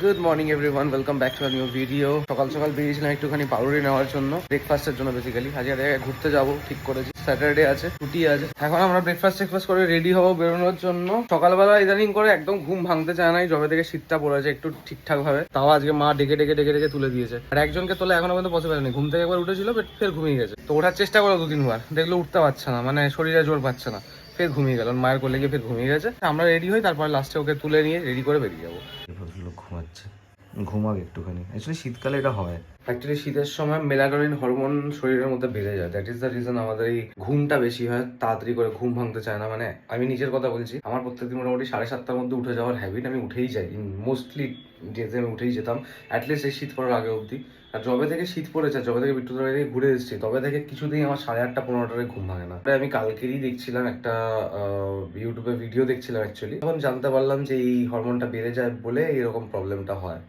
Good morning everyone, welcome back to a new video. সকাল সকাল বেরিয়েছিলাম একটুখানি পাউরুটি নেওয়ার জন্য, ব্রেকফাস্টের জন্য বেসিক্যালি। আজকে ঘুরতে যাবো ঠিক করেছি, স্যাটারডে আছে, ছুটি আছে। এখন আমরা ব্রেকফাস্ট করে রেডি হবো বেরোনোর জন্য। সকালবেলা ইদানিং করে একদম ঘুম ভাঙতে চায় নাই, যবে থেকে শীতটা পড়েছে একটু ঠিকঠাক ভাবে। তাও আজকে মা ডেকে তুলে দিয়েছে। আর একজনকে তোলে এখনো পর্যন্ত পসিবল নেই। ঘুম থেকে একবার উঠেছিল, ফের ঘুমিয়ে গেছে। তো ওঠার চেষ্টা করো 2-3 বার, দেখলো উঠতে পারছে না, মানে শরীরে জোর পাচ্ছে না, ফের ঘুমিয়ে গেল। মায়ের কোলে গিয়ে ফের ঘুমিয়ে গেছে। আমরা রেডি হই, তারপরে লাস্টে ওকে তুলে নিয়ে রেডি করে বেরিয়ে যাবো। ঘুমাচ্ছে, ঘুমাক একটুখানি। অ্যাকচুয়ালি শীতকালে এটা হয়। অ্যাকচুয়ালি শীতের সময় মেলাটোনিন হরমোন শরীরের মধ্যে বেড়ে যায়। দ্যাট ইজ দ্য রিজন আমাদের এই ঘুমটা বেশি হয়, তাড়াতাড়ি করে ঘুম ভাঙতে চায় না। মানে আমি নিজের কথা বলছি, আমার প্রত্যেকদিন মোটামুটি 7:30টার মধ্যে উঠে যাওয়ার হ্যাবিট। আমি উঠেই যাই, মোস্টলি ডেতে আমি উঠেই যেতাম, অ্যাটলিস্ট এই শীত পড়ার আগে অবধি। আর যবে থেকে শীত পড়েছে, যবে থেকে বিট্টু থেকে ঘুরে এসেছি, তবে থেকে কিছুতেই আমার 8:30-9টায় ঘুম ভাঙে না। আমি কালকেরই দেখছিলাম একটা ইউটিউবে ভিডিও দেখছিলাম অ্যাকচুয়ালি, তখন জানতে পারলাম যে এই হরমোনটা বেড়ে যায় বলে এরকম প্রবলেমটা হয়।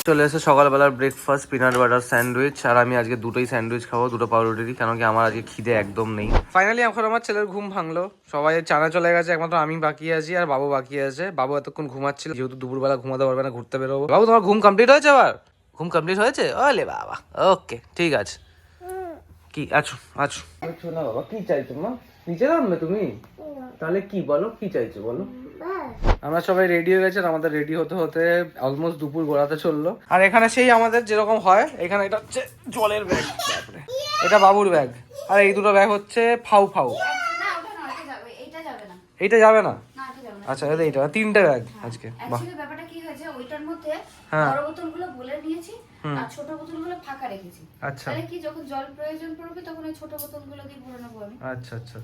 চলে এসে সকালবেলার ব্রেকফাস্ট, পিনাট বাটার স্যান্ডউইচ। আর আমি আজকে দুটোই স্যান্ডউইচ খাবো, দুটো পাউরুটি, কেন কি আমার আজকে খিদে একদম নেই। ফাইনালি এখন আমার ছেলের ঘুম ভাঙলো, সবাই চানা চলে গেছে, একমাত্র আমি বাকি আছি আর বাবু বাকি আছে। বাবু এতক্ষণ ঘুমাচ্ছিল, যেহেতু দুপুরবেলা ঘুমাতে পারবে না, ঘুরতে বেরোবো। বাবু তোমার ঘুম কমপ্লিট হয়েছে? আবার ঘুম কমপ্লিট হয়েছে? ওলে বাবা, ওকে ঠিক আছে। কি আছো আছো না বাবা, কি চাইছো মা? নিচে নামবে তুমি? তাহলে কি বলো, কি চাইছো বলো? আমরা সবাই রেডি হয়ে গেছে, আমাদের রেডি হতে হতে অলমোস্ট দুপুর গড়াতে চললো। আর এখানে সেই আমাদের যেরকম হয়, এখানে এটা হচ্ছে জলের ব্যাগ, এটা বাবুর ব্যাগ, আর এই দুটো ব্যাগ হচ্ছে ফাউ। এইটা যাবে না? আচ্ছা, এইটা 3টে ব্যাগ আজকে। ব্যাপারটা কি হয়েছে, ওইটার মধ্যে বড় বোতলগুলো বলে নিয়েছি আর ছোট বোতলগুলো ফাঁকা রেখেছি। আচ্ছা, তাহলে কি যখন জল প্রয়োজন পড়বে তখন ওই ছোট বোতলগুলো দিয়ে ভরে নেবো আমি। আচ্ছা।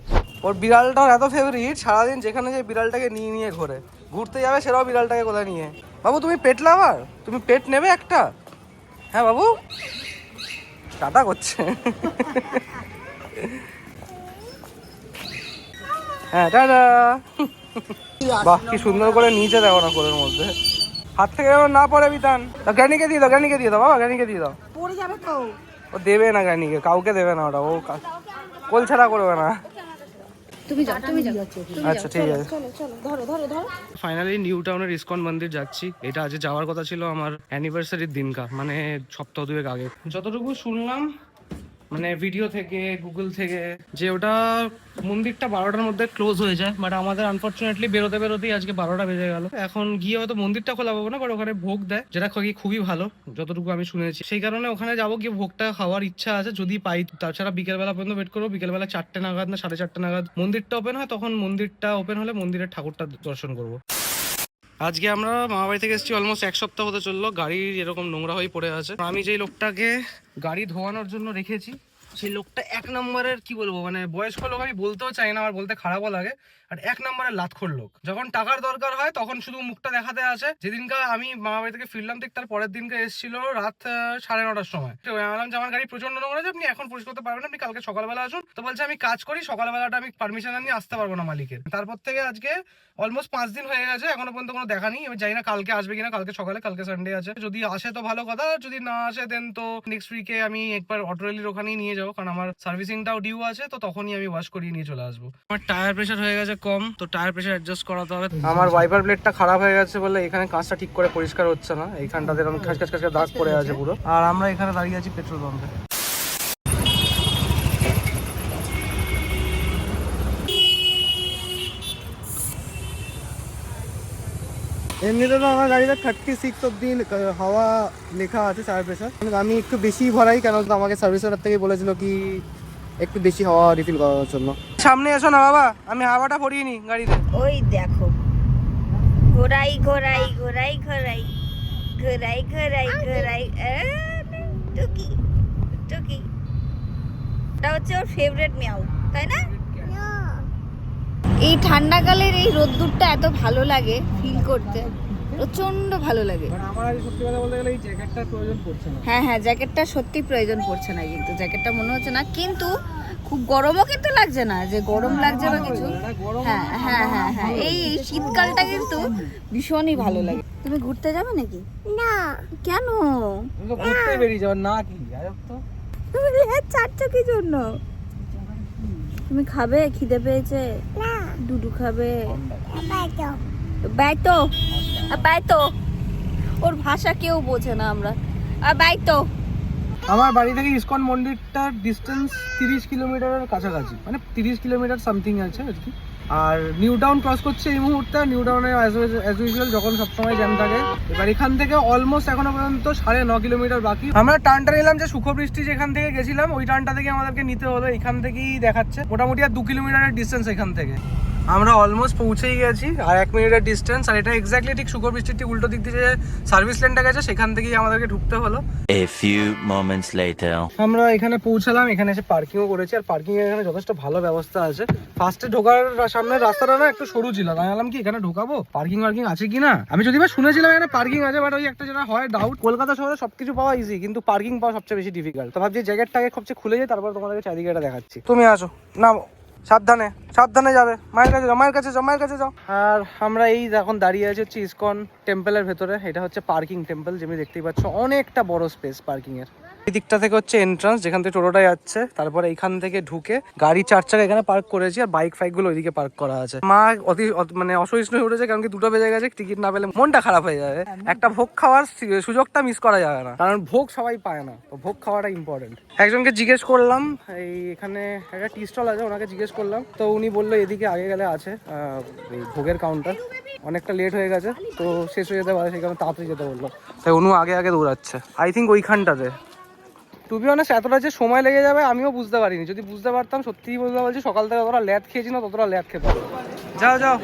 ওর বিড়ালটাও এত ফেভারিট, সারাদিন যেখানে যে বিড়ালটাকে নিয়ে ঘোরে। ঘুরতে যাবে সেটাও বিড়ালটাকে কোথায় নিয়ে। বাবু তুমি পেট লাভার, তুমি পেট নেবে একটা? হ্যাঁ বাবু, টাটা করছে। হ্যাঁ টাটা। বাহ, কি সুন্দর করে নিচে দেখো না কোলের মধ্যে, হাত থেকে যেন না পড়ে বিতান। গ্যানিকে দিয়ে দাও বাবা, গ্যানিকে দিয়ে দাও। পড়ে যাবে তো। ও দেবে না গ্যানিকে, কাউকে দেবে না ওটা, ও কোল ছাড়া করবে না। তুমি যাও। আচ্ছা ঠিক আছে, চলো ধরো। ফাইনালি নিউ টাউনের ইসকন মন্দির যাচ্ছি। এটা আজ যাওয়ার কথা ছিল আমার অ্যানিভার্সারির দিনকার, মানে সপ্তাহ 2 আগে। যতটুকু শুনলাম মানে ভিডিও থেকে, গুগল থেকে, যে ওটা মন্দিরটা 12টার মধ্যে ক্লোজ হয়ে যায়। বাট আমাদের আনফর্চুনেটলি বেরোতেই আজকে 12টা বেজে গেল। এখন গিয়ে হয়তো মন্দিরটা খোলা পাবো না, বাট ওখানে ভোগ দেয়, যেটা খুবই ভালো যতটুকু আমি শুনেছি। সেই কারণে ওখানে যাবো, গিয়ে ভোগটা খাওয়ার ইচ্ছা আছে যদি পাই। তাছাড়া বিকেলবেলা পর্যন্ত ওয়েট করবো। বিকেলবেলা 4টে নাগাদ না 4:30 নাগাদ মন্দিরটা ওপেন হয়, তখন মন্দিরটা ওপেন হলে মন্দিরের ঠাকুরটা দর্শন করবো। আজকে আমরা মামাবাড়ি থেকে এসেছি, অলমোস্ট 1 সপ্তাহ হতে চললো। গাড়ি এরকম নোংরা হয়ে পড়ে আছে। আমি যেই লোকটাকে গাড়ি ধোয়ানোর জন্য রেখেছি, সেই লোকটা 1 নম্বরের, কি বলবো, মানে বয়স্ক লোক আমি বলতেও চাই না, আমার বলতে খারাপও লাগে। আর 1 নম্বরের লাতখোর লোক। যখন টাকার দরকার হয় তখন শুধু মুখটা দেখাতে আসে। যেদিনকার আমি মামাবাড়ি থেকে ফিরলাম, ঠিক তার পরের দিনকে এসেছিল রাত 9:30টার সময়। তো আমি বললাম যে আমার গাড়ি প্রচন্ড নোংরা আছে, আপনি এখন পরিষ্কার করতে পারবেন, আপনি কালকে সকালবেলা আসুন। তো বলছে আমি কাজ করি, সকালবেলাটা আমি পারমিশন নিয়ে আসতে পারবো না মালিকের। তারপর থেকে আজকে অলমোস্ট 5 দিন হয়ে গেছে, এখনো পর্যন্ত কোনো দেখা নেই। আমি জানি না কালকে আসবে কিনা, কালকে সকালে, কালকে সানডে আছে। যদি আসে তো ভালো কথা, যদি না আসে দেন তো নেক্সট উইকে আমি একবার অটো রেলির ওখানেই নিয়ে যাবো, কারণ আমার সার্ভিসিংটাও ডিউ আছে। তো তখনই আমি ওয়াশ করিয়ে নিয়ে চলে আসবো। আমার টায়ার প্রেশার হয়ে গেছে কম, তো টায়ার প্রেশার অ্যাডজাস্ট করাতে হবে। আমার ওয়াইপার ব্লেডটা খারাপ হয়ে গেছে বলে এখানে কাঁচটা ঠিক করে পরিষ্কার হচ্ছে না। এইখানটাতে এরকম খাস দাগ পড়ে আছে পুরো। আর আমরা এখানে দাঁড়িয়ে আছি পেট্রোল পাম্পে। এমনিতে তো আমার গাড়িতে 36 অব্দি হাওয়া লেখা আছে টায়ার প্রেশার। আমি একটু বেশি ভরাই, কেন আমাকে সার্ভিস সেন্টার থেকে বলেছিল কি একটু বেশি হাওয়া রিফিল করার জন্য। সামনে এসো না বাবা, আমি হাওয়াটা ভরিয়ে নি গাড়িতে। ওই দেখো, ঘোরাই টুকি এটা হচ্ছে ওর ফেভারিট মিয়াও, তাই না? এই ঠান্ডাকালের এই রোদ্দুরটা এত ভালো লাগে ফিল করতে, প্রচন্ড ভালো লাগে। আমার সত্যি কথা বলতে গেলে এই জ্যাকেটটার প্রয়োজন পড়ছে না। হ্যাঁ, জ্যাকেটটা সত্যি প্রয়োজন পড়ছে না, কিন্তু জ্যাকেটটা মনে হচ্ছে না, কিন্তু খুব গরমও কিন্তু লাগছে না যে গরম লাগছে বা কিছু। হ্যাঁ, এই শীতকালটা কিন্তু ভীষণই ভালো লাগে। তুমি ঘুরতে যাবে নাকি? না। কেন? ঘুরতে বেরিয়ে যাও না, কি আজব তো। তুমি চাচ্ছ কি জন্য? তুমি খাবে? খিদে পেয়েছে? না। দুধু খাবে? বাইতো ওর ভাষা কেউ বোঝে না আমরা। আর বাই তো আমার বাড়ি থেকে ইসকন মন্দিরটার ডিস্টেন্স 30 কিলোমিটারের কাছাকাছি, মানে 30 কিলোমিটার সামথিং আছে আর কি। আর নিউ টাউন ক্রস করছে এই মুহূর্তে। নিউ টাউনে অ্যাজ ইউজুয়াল যখন সবসময় জ্যাম থাকে। এবার এখান থেকে অলমোস্ট এখনো পর্যন্ত 9.5 কিলোমিটার বাকি। আমরা টার্নটা নিলাম যে সুখবৃষ্টি যেখান থেকে গেছিলাম ওই টার্নটা থেকে আমাদেরকে নিতে হলো। এখান থেকেই দেখাচ্ছে মোটামুটি আর 2 কিলোমিটারের ডিস্টেন্স এখান থেকে। আমরা অলমোস্ট পৌঁছেই গেছি, আর 1 মিনিটের ডিস্টেন্স। আর এটা এক্স্যাক্টলি ঠিক সুখবৃষ্টির ঠিক উল্টো দিক দিয়ে যে সার্ভিস লেনটা গেছে সেখান থেকেই আমাদেরকে ঢুকতে হলো। A few moments later. আমরা এখানে পৌঁছালাম, এখানে এসে পার্কিংও করেছি। আর পার্কিং এর এখানে যথেষ্ট ভালো ব্যবস্থা আছে। ফার্স্টে ঢোকার সামনের রাস্তাটা না একটু সরু ছিল, আমি ভাবলাম কি এখানে ঢোকাবো, পার্কিং আছে কিনা। আমি যদি বা শুনেছিলাম এখানে পার্কিং আছে, বাট ওই একটা যেটা হয় ডাউট, কলকাতা শহরে সবকিছু পাওয়া ইজি কিন্তু পার্কিং পাওয়া সবচেয়ে বেশি ডিফিকাল্ট। তো ভাবছি জায়গাটাকে সবচেয়ে খুলে যায়, তারপর তোমাদেরকে চারিদিকে এটা দেখাচ্ছি। তুমি আসো, নামো, সাবধানে সাবধানে যাবে, মায়ের কাছে যাও, মায়ের কাছে যাও, মায়ের কাছে যাও। আর আমরা এই এখন দাঁড়িয়ে আছি হচ্ছে ইসকন টেম্পলের ভেতরে। এটা হচ্ছে পার্কিং টেম্পল, যেমনি দেখতেই পাচ্ছ অনেকটা বড় স্পেস পার্কিং এর। এই দিকটা থেকে হচ্ছে এন্ট্রান্স, যেখান থেকে টোটোটা যাচ্ছে। তারপরে এইখান থেকে ঢুকে গাড়ি 4 চাকা এখানে পার্ক করেছি, আর বাইক ফাইক গুলো ওইদিকে পার্ক করা আছে। মা মানে অসহিষ্ণু হয়ে উঠেছে, কারণ কি 2টা বেজে গেছে, টিকিট না পেলে মনটা খারাপ হয়ে যাবে। একটা ভোগ খাওয়ার সুযোগটা মিস করা যাবে না, কারণ ভোগ সবাই পায় না, তো ভোগ খাওয়াটা ইম্পর্টেন্ট। একজনকে জিজ্ঞেস করলাম, এই এখানে একটা টি স্টল আছে, ওনাকে জিজ্ঞেস করলাম, তো উনি বললো এদিকে আগে গেলে আছে এই ভোগের কাউন্টার। অনেকটা লেট হয়ে গেছে, তো শেষ হয়ে যেতে পারে, সেই কারণে তাড়াতাড়ি যেতে বললো, তাই উনি আগে আগে দৌড়াচ্ছে। আই থিঙ্ক ওইখানটাতে। টু বি অনেস্ট এতটা যে সময় লেগে যাবে আমিও বুঝতে পারিনি। যদি বুঝতে পারতাম, সত্যিই বলতে বলছি, সকাল থেকে যতটা ল্যাদ খেয়েছি না ততটা ল্যাদ খেতে হবে। যাও যাও,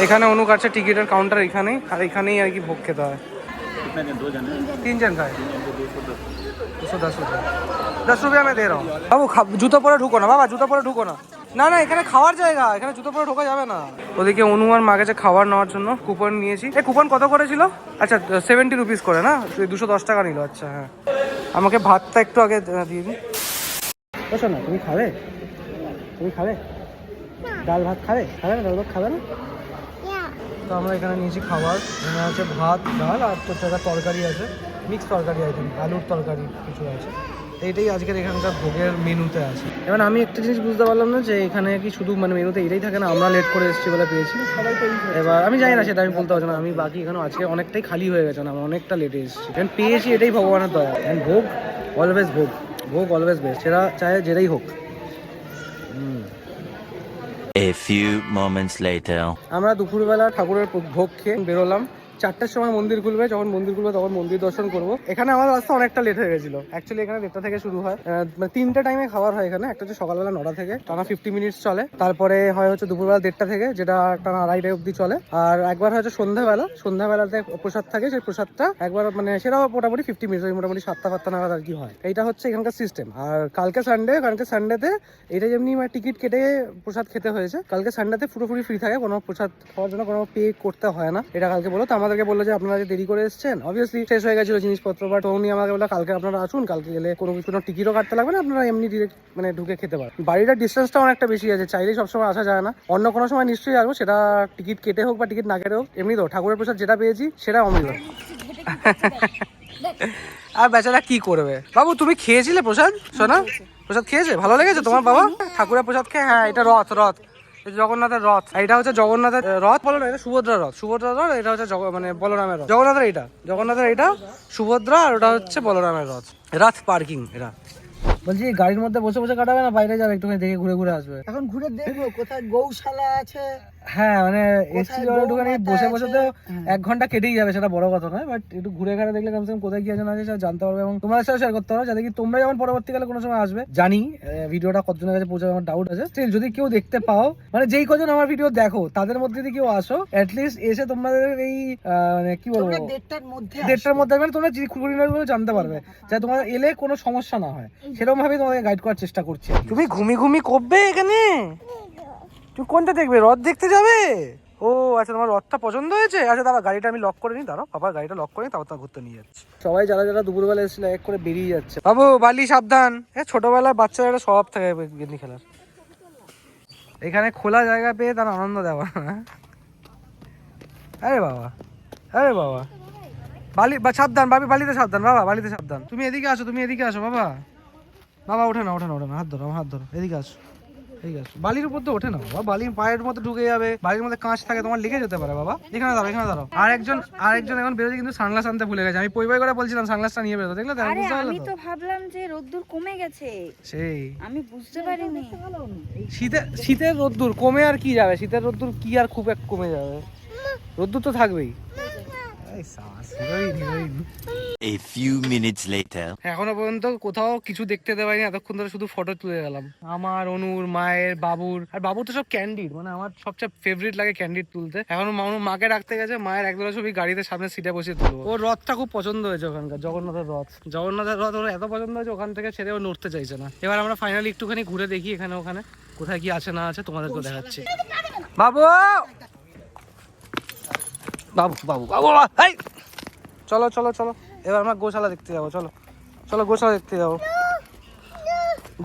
এখানে অনু কাটছে টিকিটের কাউন্টার এখানেই, আর এখানেই আর কি ভোগ খেতে হয়। 3 জন খায় 210 रुपये। 10 रुपया मैं दे रहा हूँ। বাবু জুতো পরে ঢুকো না বাবা, জুতো পরে ঢুকো না। না না, এখানে খাওয়ার জায়গা, এখানে জুতো পরে ঢোকা যাবে না। ওদিকে অনু আর মা গেছে খাবার নেওয়ার জন্য, কুপন নিয়েছি। এই কুপন কত করেছিল? আচ্ছা 70 রুপিস করে না, 210 টাকা নিল। আচ্ছা হ্যাঁ, আমাকে ভাতটা একটু আগে দিয়ে দিন। বসো না, তুমি খাবে? তুমি খাবে ডাল ভাত? খাবে খাবে না? ডাল ভাত খাবে না? তো আমরা এখানে নিয়েছি খাবার, এখানে আছে ভাত, ডাল, আর তো একটা তরকারি আছে, মিক্স তরকারি, আই থিঙ্ক আলুর তরকারি কিছু আছে। এইটাই আজকের এখানকার ভোগের মেনুতে আছে। এবার আমি একটা জিনিস বুঝতে পারলাম না যে এখানে কি শুধু মানে মেনুতে এটাই থাকে না, আমরা লেট করে এসেছি বলে পেয়েছি। এবার আমি জানি না, সেটা আমি বলতে পারছি না। আমি বাকি এখানে আজকে অনেকটাই খালি হয়ে গেছে না, আমরা অনেকটা লেটে এসেছি, কারণ পেয়েছি, এটাই ভগবানের দয়া। অ্যান্ড ভোগ অলওয়েজ ভোগ, ভোগ অলওয়েজ বেস্ট, সেটা চাহে যেটাই হোক। A few moments later. আমরা দুপুরবেলা ঠাকুরের ভোগ খেয়ে বেরোলাম। 4টার সময় মন্দির খুলবে, যখন মন্দির খুলবে তখন মন্দির দর্শন করবো। এখানে আমার রাস্তা অনেকটা লেট হয়ে গেছিল। অ্যাকচুয়ালি এখানে 1টা থেকে শুরু হয়, 3টে টাইমে খাবার হয় এখানে। একটা হচ্ছে সকালবেলা 9টা থেকে, টানা 50 মিনিটস চলে। তারপরে হয় হচ্ছে দুপুরবেলা 1:30টা থেকে, যেটা টানা 2:30 অব্দি চলে। আর একবার হচ্ছে সন্ধ্যাবেলাতে প্রসাদ থাকে, সেই প্রসাদটা একবার মানে সেটাও মোটামুটি 50 মিনিট, মোটামুটি 7টা নাগাদ আর কি হয়। এইটা হচ্ছে এখানকার সিস্টেম। আর কালকে সানডেতে এটা যেমনি মানে টিকিট কেটে প্রসাদ খেতে হয়েছে, কালকে সানডেতে পুরোপুরি ফ্রি থাকে, কোনো প্রসাদ খাওয়ার জন্য কোনো পে করতে হয় না। এটা কালকে বলো, তো আমাদেরকে বললো যে আপনারা যে দেরি করে এসেছেন, অবভিয়াসলি শেষ হয়ে গেছিল জিনিসপত্র, বাট উনি আমাকে বললো কালকে আপনারা আসুন, কালকে গেলে কোনো টিকিটও কাটতে লাগবে না, আপনারা এমনি ডিরেক্ট মানে ঢুকে খেতে পারেন। বাড়িটার ডিস্টেন্সটা অনেকটা বেশি আছে, চাইলেই সবসময় আসা যায় না। অন্য কোনো সময় নিশ্চয়ই আসবো, সেটা টিকিট কেটে হোক বা টিকিট না কেটে হোক। এমনি তো ঠাকুরের প্রসাদ যেটা পেয়েছি সেটা অমূল্য। আর বেচারা কি করবে। বাবু তুমি খেয়েছিলে প্রসাদ? সোনা প্রসাদ খেয়েছে? ভালো লেগেছে তোমার বাবা ঠাকুরের প্রসাদ খেয়ে? হ্যাঁ, এটা রথ, জগন্নাথের রথ। এটা হচ্ছে জগন্নাথের রথ, বলো না, এটা সুভদ্রার রথ। এটা হচ্ছে মানে বলরামের রথ। জগন্নাথের এটা সুভদ্রা, আর ওটা হচ্ছে বলরামের রথ। রথ পার্কিং। এরা বলছি গাড়ির মধ্যে বসে বসে কাটাবে না, বাইরে যাবে একটুখানি দেখে ঘুরে ঘুরে আসবে? এখন ঘুরে দেখবো কোথায় গৌশালা আছে। হ্যাঁ মানে এসছি একটুখানি বসে বসে তো 1 ঘন্টা কেটেই যাবে, সেটা বড় কথা নয়, বাট একটু ঘুরে ঘাড়ে দেখলে কমসে কম কোথায় কি আছে না আছে সেটা জানতে পারবে, এবং তোমাদের সাথে শেয়ার করতে পারো, যাতে কি তোমরা যেমন পরবর্তীকালে কোনো সময় আসবে। জানি ভিডিওটা কতজনের কাছে পৌঁছাবে আমার ডাউট আছে, স্টিল যদি কেউ দেখতে পাও, মানে যেই কজন আমার ভিডিও দেখো তাদের মধ্যে যদি কেউ আসো, অ্যাটলিস্ট এসে তোমাদের এই মানে কি বলবো 1:30টার মধ্যে মানে তোমরা খুঁটিনাটিগুলো জানতে পারবে, যাতে তোমার এলে কোনো সমস্যা না হয়। সেরকম ভাবে তোমাকে গাইড করার চেষ্টা করছি। তুমি ঘুমি করবে এখানে? তুমি কোনটা দেখবে? রথ দেখতে যাবে? ও আচ্ছা, তোমার রথটা পছন্দ হয়েছে? আচ্ছা দাঁড়া, গাড়িটা আমি লক করে নিই, দাঁড়াও বাবা, গাড়িটা লক করে নিই, তারপর ঘুরতে নিয়ে যাচ্ছি। সবাই যারা যারা দুপুরবেলা এসেছিল এক করে বেরিয়ে যাচ্ছে। বাবু বালি সাবধান, ছোটবেলার বাচ্চারা একটা স্বভাব থাকে গেন্দি খেলার। এখানে খোলা জায়গা পেয়ে তার আনন্দ দেওয়া। আরে বাবা বালি সাবধান, বালিতে সাবধান বাবা, বালিতে সাবধান। তুমি এদিকে আসো বাবা। বাবা ওঠে না, হাত ধরো, এদিকে আসো। ঠিক আছে, বালির উপর তো ওঠে না বাবা, বালির পায়ের মধ্যে ঢুকে যাবে, বালির মধ্যে কাঁচ থাকে, তোমার লেগে যেতে পারে বাবা। এখানে দাঁড়াও, এখানে দাঁড়াও। আরেকজন এখন বেরোচ্ছে কিন্তু সানগ্লাস আনতে ভুলে গেছে। আমি পই করে বলছিলাম সানগ্লাসটা নিয়ে বেরোতে, দেখলে তো? আরে বুঝতে পারলে আমি তো? তো ভাবলাম যে রোদ্দুর কমে গেছে, সেই আমি বুঝতে পারিনি। শীতের রোদ্দুর কমে আর কি যাবে, শীতের রোদ্দুর কি আর খুব এক কমে যাবে, রোদ্দুর তো থাকবেই। A few minutes later. এখনো পর্যন্ত কোথাও কিছু দেখতে দেওয়ানি, এতক্ষণ ধরে শুধু ফটো তুলে গেলাম আমার, অনুর, মায়ের, বাবুর। আর বাবুর তো সব ক্যান্ডিড, মানে আমার সবচেয়ে ফেভারিট লাগে ক্যান্ডিড তুলতে। এখন মাকে রাখতে গেছে, মায়ের একদুটো ছবি গাড়িতে সামনে সিটে বসে তুলবো। ওর রথটা খুব পছন্দ হয়েছে, ওখানকার জগন্নাথের রথ ওর এত পছন্দ হয়েছে, ওখান থেকে ছেড়ে ও নড়তে চাইছে না। এবার আমরা ফাইনালি একটুখানি ঘুরে দেখি এখানে ওখানে কোথায় কি আছে না আছে, তোমাদেরকে দেখাচ্ছি। বাবু বাবু বাবু বাবু, এই চলো চলো চলো, এবার আমরা গোশালা দেখতে যাবো। চলো চলো গোশালা দেখতে যাবো,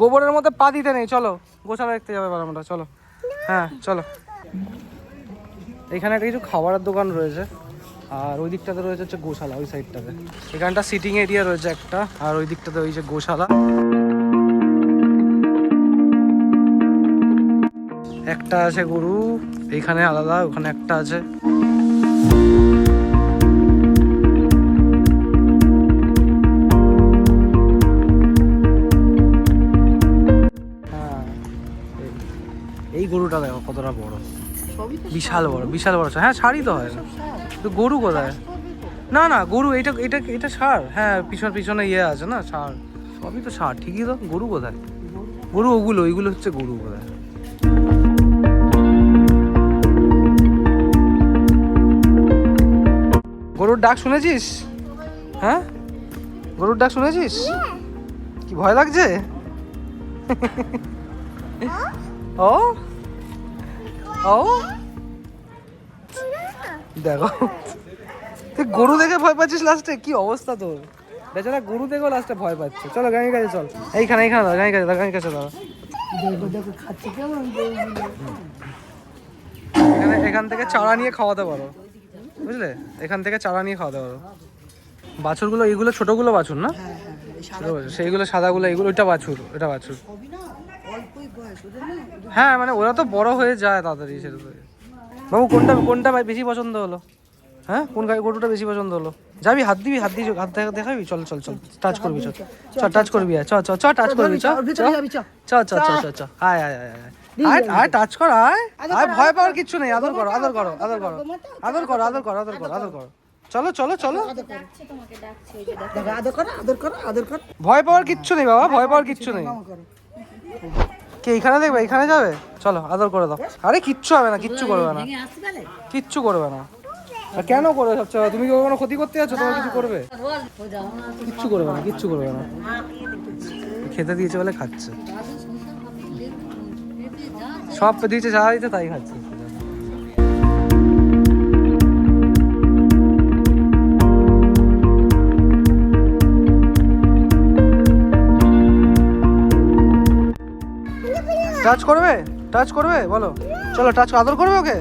গোবরের মধ্যে পা দিতে নেই, চলো গোশালা দেখতে যাবো এবার আমরা, চলো। হ্যাঁ চলো। এখানে একটা কিছু খাবারের দোকান রয়েছে, আর ওই দিকটাতে রয়েছে হচ্ছে গোশালা, ওই সাইডটাতে। এখানটা সিটিং এরিয়া রয়েছে একটা, আর ওই দিকটাতে ওই যে গোশালা। একটা আছে গরু এইখানে আলাদা, ওখানে একটা আছে। এই গরুটা দেখো কতটা বড়, বিশাল বড়, বিশাল বড়। হ্যাঁ ছাড়ি তো হয় না, তো গরু কোথায়? না না গরু, এটা এটা এটা ষাঁড়। হ্যাঁ পিছনে ইয়ে আছে না, ষাঁড়, সবই তো ষাঁড় ঠিকই তো। গরু কোথায়? গরু ওইগুলো হচ্ছে গরু কোথায়? গরুর ডাক শুনেছিস? হ্যাঁ গরুর ডাক শুনেছিস? কি ভয় লাগছে? ও ও দেখো, তুই গরু দেখে ভয় পাচ্ছিস লাস্টে, কি অবস্থা তোর? বেচারা গরু দেখেও লাস্টে ভয় পাচ্ছে। চলো গাড়ির কাছে চল, এইখানে এইখানে দাও, গাড়ির কাছে দাও, গাড়ির কাছে দাও। এখান থেকে চারা নিয়ে খাওয়াতে পারো, বুঝলে? এখান থেকে চারা নিয়ে খাওয়াতে পারো। বাছুরগুলো এইগুলো ছোটগুলো বাছুর না, ছোট বাছুর, সেইগুলো সাদাগুলো, এইগুলো ওইটা বাছুর, এটা বাছুর। হ্যাঁ মানে ওরা তো বড় হয়ে যায় তাড়াতাড়ি সেটা। বাবু কোনটা বেশি পছন্দ হলো? হ্যাঁ কোন গরুটা বেশি পছন্দ হলো? যাবি হাত দিবি, হাত দিয়ে হাত দেখাবি? চল চল চল, টাচ করবি, চল চ টাচ করবি, চ চ চ টাচ করবি, চ চ চ চ চ আয় আয় আয় আয় আয় টাচ কর, আয় আয়, ভয় পাওয়ার কিচ্ছু নেই। আদর করো আদর করো আদর করো আদর করো আদর করো আদর করো আদর করো, চলো চলো চলো। ভয় পাওয়ার কিচ্ছু নেই বাবা, ভয় পাওয়ার কিচ্ছু নেই। কে এইখানে দেখবে, এইখানে যাবে? চলো আদর করে দাও। আরে কিচ্ছু হবে না, কিচ্ছু করবে না, কিচ্ছু করবে না। আর কেন করবে সবচেয়ে? তুমি কি কোনো ক্ষতি করতে যাচ্ছ? তোমার কিছু করবে? কিচ্ছু করবে না, কিচ্ছু করবে না। খেতে দিয়েছে বলে খাচ্ছে, সব দিয়েছে যা দিতে তাই খাচ্ছে। টাচ করবে, টাচ করবে বলো, চলো টাচ, আদর করবে ওকে?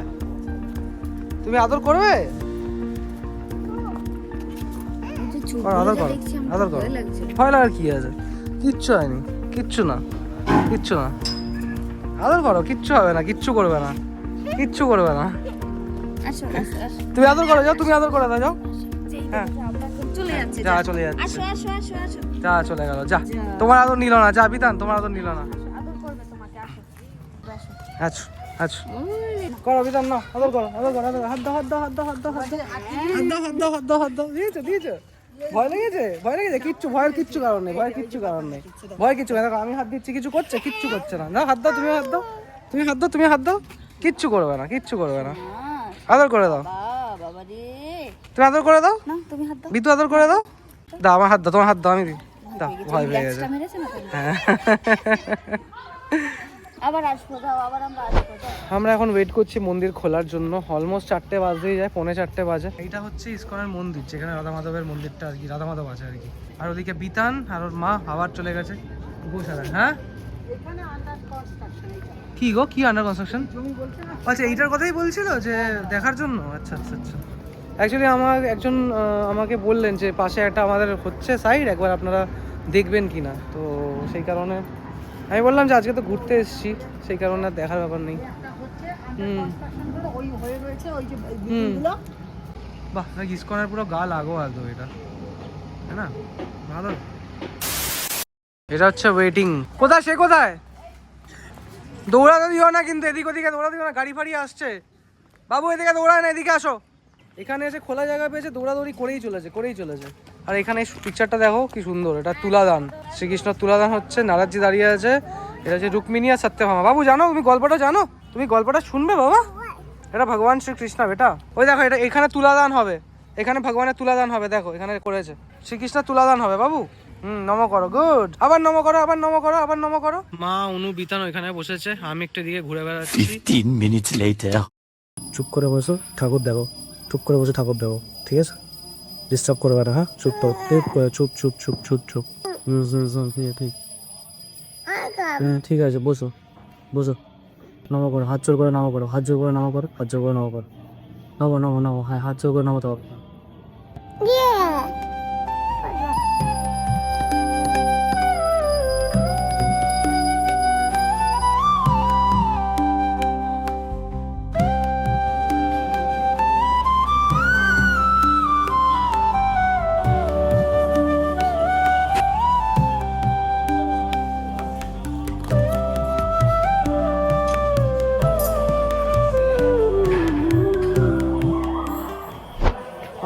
তুমি আদর করবে? আদর করো আদর করো, ভয় লাগার কি আছে? কিচ্ছু হয়নি, কিচ্ছু না, কিচ্ছু না। আদর করো, কিচ্ছু হবে না, কিচ্ছু করবে না, কিচ্ছু করবে না। তুমি আদর করো, যাও তুমি আদর করে দাও, যাও। হ্যাঁ চলে যাচ্ছে, যা চলে যাচ্ছে, আসো আসো আসো আসো, যা চলে গেল, যা। তোমার আদর নিল না, যা বিধান, তোমার আদর নিল না। আদর করবে তোমাকে, আসো আচ্ছা আচ্ছা করো বিধান, না আদর করো, আদর করো, আদর, হাত দাও হাত দাও হাত দাও হাত দাও হাত দাও হাত দাও হাত দাও হাত দাও। দিয়েছো দিয়েছো, ভয় লেগেছে, ভয় লেগেছে? কিচ্ছু ভয়ের কিচ্ছু কারণ নেই, ভয়ের কিচ্ছু কারণ নেই, ভয় কিচ্ছু নেই। দেখো আমি হাত দিচ্ছি, কিছু করছে? কিচ্ছু করছে না। না হাত দাও, তুমি হাত দাও, তুমি হাত দাও, তুমি হাত দাও, কিচ্ছু করবে না, কিচ্ছু করবে না। আদর করে দাও, বাবা রে, তুমি আদর করে দাও, না তুমি হাত দাও, বিদ্যু আদর করে দাও। দাও আমার হাত দাও, তোমার হাত দাও, আমি দিই, দাও। ভয় পেয়ে গেছে। মেরেছে না তুমি? হ্যাঁ আবার আসবো, দাও আবার আমরা আসবো, দাও। আমরা এখন ওয়েট করছি মন্দির খোলার জন্য। অলমোস্ট 4টে বাজতেই যায়, 3:45 বাজে। এইটা হচ্ছে ইসকনের মন্দির, যেখানে রাধা মাধবের মন্দিরটা আর কি, রাধা মাধব আছে আর কি। আর ওদিকে বিতান আর ওর মা আবার চলে গেছে গোশালা। হ্যাঁ কি গো, কি আন্ডার কনস্ট্রাকশন? আচ্ছা এইটার কথাই বলছিল যে দেখার জন্য। আচ্ছা আচ্ছা আচ্ছা, অ্যাকচুয়ালি আমার একজন আমাকে বললেন যে পাশে একটা আমাদের হচ্ছে সাইড, একবার আপনারা দেখবেন কি না, তো সেই কারণে আমি বললাম যে আজকে তো ঘুরতে এসেছি, সেই কারণে আর দেখার ব্যাপার নেই। ওই হয়ে রয়েছে ওই যে হুম। বিল্ডিংগুলো। বাহ, ইসকনের পুরো গা লাগো একদম এটা, তাই না? ভালো। এটা হচ্ছে ওয়েটিং। কোথায় সে, কোথায়? দৌড়াতে দিও না কিন্তু, এদিক ওদিকে দৌড়াতে দিও না, গাড়ি ফাড়ি আসছে। বাবু এদিকে দৌড়ায় না, এদিকে আসো। এখানে এসে খোলা জায়গা পেয়েছে, দৌড়াদৌড়ি করেই চলেছে। আর এখানে পিকচারটা দেখো কি সুন্দর, এটা তুলাদান, শ্রীকৃষ্ণ তুলাদান হচ্ছে, নারাজি দাঁড়িয়ে আছে। এটা হচ্ছে রুক্মিণী আর সত্যভামা। বাবু জানো, তুমি গল্পটা জানো? তুমি গল্পটা শুনবে বাবা? এটা ভগবান শ্রীকৃষ্ণ বেটা। ওই দেখো, এটা এখানে তুলাদান হবে, এখানে ভগবানের তুলাদান হবে, দেখো এখানে করেছে, শ্রীকৃষ্ণ তুলাদান হবে বাবু। নম করো, গুড। আবার নম করো, আবার নম করো, আবার নম করো। মা অনু বিতান ওইখানে বসেছে, আমি একটু দিকে ঘুরে বেড়াচ্ছি। 15 minutes later. চুপ করে বসো, ঠাকুর দেখো, চুপ করে বসে ঠাকুর দেখো, ঠিক আছে? ডিস্টার্ব করবে না, হ্যাঁ? চুপ তো, চুপ চুপ চুপ চুপ চুপ। ঠিক, হ্যাঁ ঠিক আছে, বসো বসো। নমো করো, হাত জোর করে নামো করো, হাত জোর করে নামো করো, হাত জোর করে নামো করো, নমো নমো নমো, হ্যাঁ হাত জোর করে নামাতে হবে।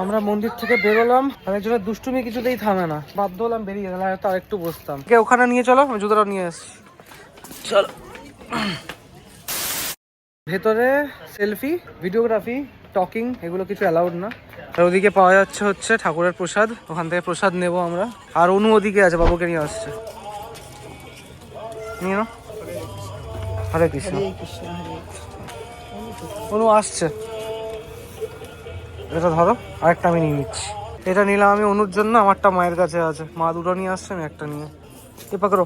আমরা মন্দির থেকে বেরোলাম, আর একজনের দুষ্টুমি কিছুতেই থামে না, বাধ্য হলাম বেরিয়ে গেলাম, তো আর একটু বসতাম। ওখানে নিয়ে চলো, আমি জুতোটা নিয়ে আসছি, চলো। ভেতরে সেলফি, ভিডিওগ্রাফি, টকিং এগুলো কিছু অ্যালাউড না। আর ওদিকে পাওয়া যাচ্ছে হচ্ছে ঠাকুরের প্রসাদ, ওখান থেকে প্রসাদ নেবো আমরা। আর অনু ওদিকে আছে, বাবুকে নিয়ে আসছে, নিয়ে নাও। হরে কৃষ্ণ। অনু আসছে, এটা ধরো, আরেকটা আমি নিয়ে নিচ্ছি। এটা নিলাম আমি অনুর জন্য, আমারটা মায়ের কাছে আছে, মা দুটো নিয়ে আসছে, আমি একটা নিয়ে। এ পাকড়ো,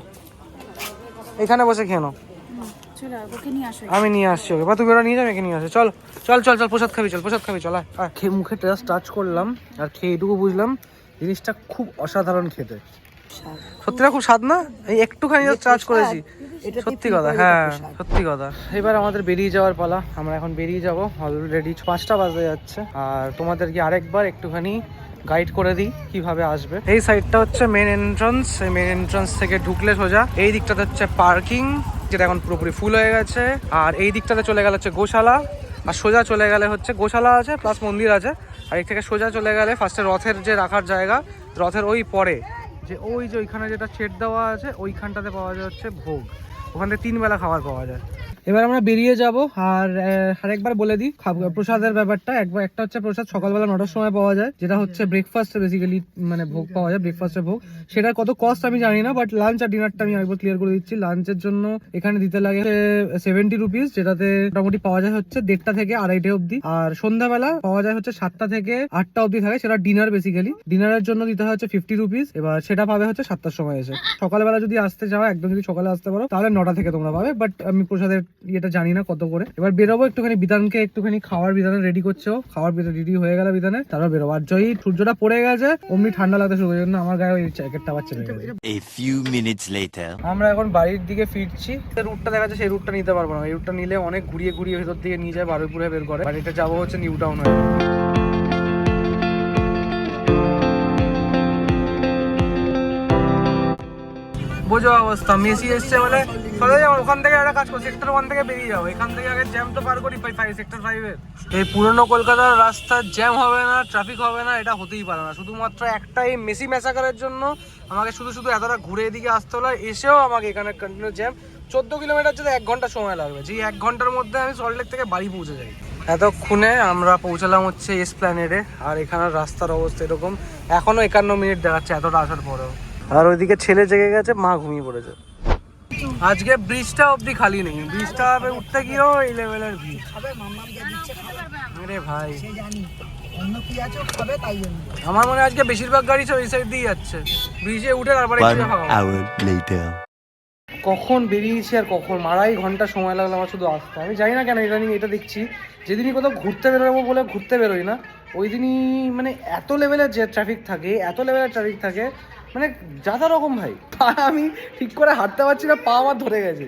এখানে বসে খেয়ে নাও, আমি নিয়ে আসছি ওকে। বা তুমি ওরা নিয়ে যাও, একে নিয়ে আসো। চল চল চল চল, প্রসাদ খাবি, চল প্রসাদ খাবি, চল। আর খেয়ে মুখে জাস্ট টাচ করলাম, আর খেয়ে এটুকু বুঝলাম জিনিসটা খুব অসাধারণ খেতে, সত্যিটা খুব স্বাদ না? এই একটুখানি জাস্ট টাচ করেছি, সত্যি কথা, হ্যাঁ সত্যি কথা। এবার আমাদের বেরিয়ে যাওয়ার পালা, আমরা এখন বেরিয়ে যাব, অলরেডি 5টা বাজে যাচ্ছে। আর তোমাদেরকে আরেকবার একটুখানি গাইড করে দিই কিভাবে আসবে। এই সাইডটা হচ্ছে মেন এন্ট্রান্স, এই মেন এন্ট্রান্স থেকে ঢুকলে সোজা এই দিকটাতে হচ্ছে পার্কিং, যেটা এখন পুরোপুরি ফুল হয়ে গেছে। আর এই দিকটাতে চলে গেলে হচ্ছে গোশালা, আর সোজা চলে গেলে হচ্ছে গোশালা আছে প্লাস মন্দির আছে। আর এর থেকে সোজা চলে গেলে ফার্স্টে রথের যে রাখার জায়গা, রথের ওই পরে যে ওই যে ওইখানে যেটা শেড দেওয়া আছে, ওইখানটাতে পাওয়া যায় হচ্ছে ভোগ, ওখান থেকে 3 বেলা খাবার পাওয়া যায়। এবার আমরা বেরিয়ে যাব। আর আরেকবার বলে দিই প্রসাদের ব্যাপারটা, একটা হচ্ছে প্রসাদ সকালবেলা 9টার সময় পাওয়া যায়, যেটা হচ্ছে ব্রেকফাস্ট বেসিক্যালি, মানে ভোগ পাওয়া যায়, ব্রেকফাস্টের ভোগ। সেটার কত কস্ট আমি জানি না, বাট লাঞ্চ আর ডিনারটা আমি একবার ক্লিয়ার করে দিচ্ছি। লাঞ্চের জন্য এখানে দিতে লাগে 70 রুপিস, যেটাতে মোটামুটি পাওয়া যায় হচ্ছে 1:30 থেকে 2:30 অব্দি। আর সন্ধ্যাবেলা পাওয়া যায় হচ্ছে 7টা থেকে 8টা অব্দি থাকে, সেটা ডিনার বেসিক্যালি। ডিনারের জন্য দিতে হয় হচ্ছে 50 রুপিস, এবার সেটা পাবে হচ্ছে 7টার সময় এসে। সকালবেলা যদি আসতে চাও, একদম যদি সকালে আসতে পারো, তাহলে 9টা থেকে তোমরা পাবে, বাট আমি প্রসাদের ইয়েটা জানি না কত করে। এবার বেরোবো, একটুখানি বিধানকে একটুখানি খাওয়ার বিধানে রেডি করছো, খাওয়ার বিধান রেডি হয়ে গেল বিধানে, তারপর বেরোবো। আর যই সূর্যটা পড়ে গেছে অমনি ঠান্ডা লাগতে শুরু করে, আমার গায়ে ওই জ্যাকেটটা আবার চেপে গেছে। A few minutes later. আমরা এখন বাড়ির দিকে ফিরছি। যে রুটটা দেখা যাচ্ছে সেই রুটটা নিতে পারবো না, এই রুটটা নিলে অনেক ঘুরিয়ে ঘুরিয়ে ভেতর দিকে নিয়ে যায়, বারুইপুরে বের করে। বাড়িটা যাবো হচ্ছে নিউ টাউন হয়ে। বোঝো অবস্থা, মেসি এসছে বলে চলে যাবো। ওখান থেকে একটা কাজ করছি, সেক্টর 1 থেকে বেরিয়ে যাবো, এখান থেকে আগে জ্যাম তো পার করি সেক্টর 5 এর। এই পুরনো কলকাতার রাস্তার জ্যাম হবে না, ট্রাফিক হবে না, এটা হতেই পারে না। শুধুমাত্র একটা এই মেসি ম্যাসাকারের জন্য আমাকে শুধু এতটা ঘুরে এদিকে আসতে হলো, এসেও আমাকে এখানে কন্টিনিউ জ্যাম। 14 কিলোমিটার যেতে 1 ঘন্টা সময় লাগবে, যে 1 ঘন্টার মধ্যে আমি সল্টলেক থেকে বাড়ি পৌঁছে যাই। এতক্ষণে আমরা পৌঁছালাম হচ্ছে এসপ্ল্যানেডে। আর এখানের রাস্তার অবস্থা এরকম, এখনো 51 মিনিট দেখাচ্ছে এতটা আসার পরেও। আর ওইদিকে ছেলে জেগে গেছে, মা ঘুমিয়ে পড়েছে। আজকে ব্রিজটা অবধি খালি নেই, ব্রিজটা উঠতে গিয়েও এই লেভেলের ভিড়। আরে ভাই, আমার মনে হয় আজকে বেশিরভাগ গাড়ি ওই সাইড দিয়ে যাচ্ছে, ব্রিজে উঠে তারপরে 1 hour later. কখন বেরিয়েছি আর কখন 2.5 ঘন্টা সময় লাগলো আমার শুধু আসতে। আমি জানি না কেন ইদানিং এটা দেখছি, যেদিনই কোথাও ঘুরতে বেরোবো বলে ঘুরতে বেরোই না, ওই দিনই মানে এত লেভেলের যে ট্রাফিক থাকে, মানে যাতা রকম ভাই, পা আমি ঠিক করে হাঁটতে পারছি না, পা আমার ধরে গেছে।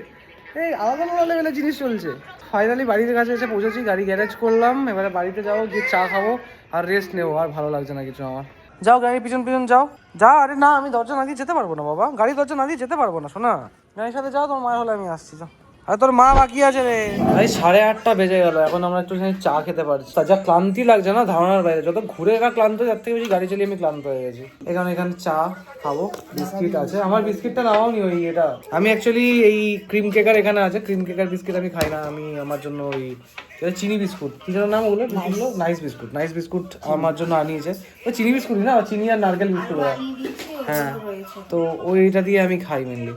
এই আলাদা আলাদা লেভেলের জিনিস চলছে। ফাইনালি বাড়ির কাছে এসে পৌঁছেছি, গাড়ি গ্যারেজ করলাম, এবারে বাড়িতে যাবো, গিয়ে চা খাবো আর রেস্ট নেবো। আর ভালো লাগছে না কিছু আমার। যাও গাড়ির পিছন পিছন যাও। যা। আরে না, আমি দরজা না দিয়ে যেতে পারবো না বাবা, গাড়ি দরজা না দিয়ে যেতে পারবো না শোনা। গাড়ির সাথে যাও, তোমার মায়ের হলে আমি আসছি। যাও। আর তোর মা বাকি আছে রে ভাই। 8:30 বেজে গেল, এখন আমরা একটুখানি চা খেতে পারছি। যা ক্লান্তি লাগছে না ধারণার বাইরে। যত ঘুরে এরা ক্লান্ত, যার থেকে বেশি গাড়ি চালিয়ে আমি ক্লান্ত হয়ে গেছি। এখানে চা খাবো, বিস্কিট আছে। আমার বিস্কিটটা নামাও নি, ওই এটা আমি অ্যাকচুয়ালি এই ক্রিম কেকার এখানে আছে, ক্রিম কেকার বিস্কিট আমি খাই না। আমি আমার জন্য ওই চিনি বিস্কুট, কি যেন নাম ওগুলো, নাইস বিস্কুট। নাইস বিস্কুট আমার জন্য আনিয়েছে। ওই চিনি বিস্কুটই না, চিনি আর নারকেল বিস্কুট। হ্যাঁ, তো ওইটা দিয়ে আমি খাই মেনলি।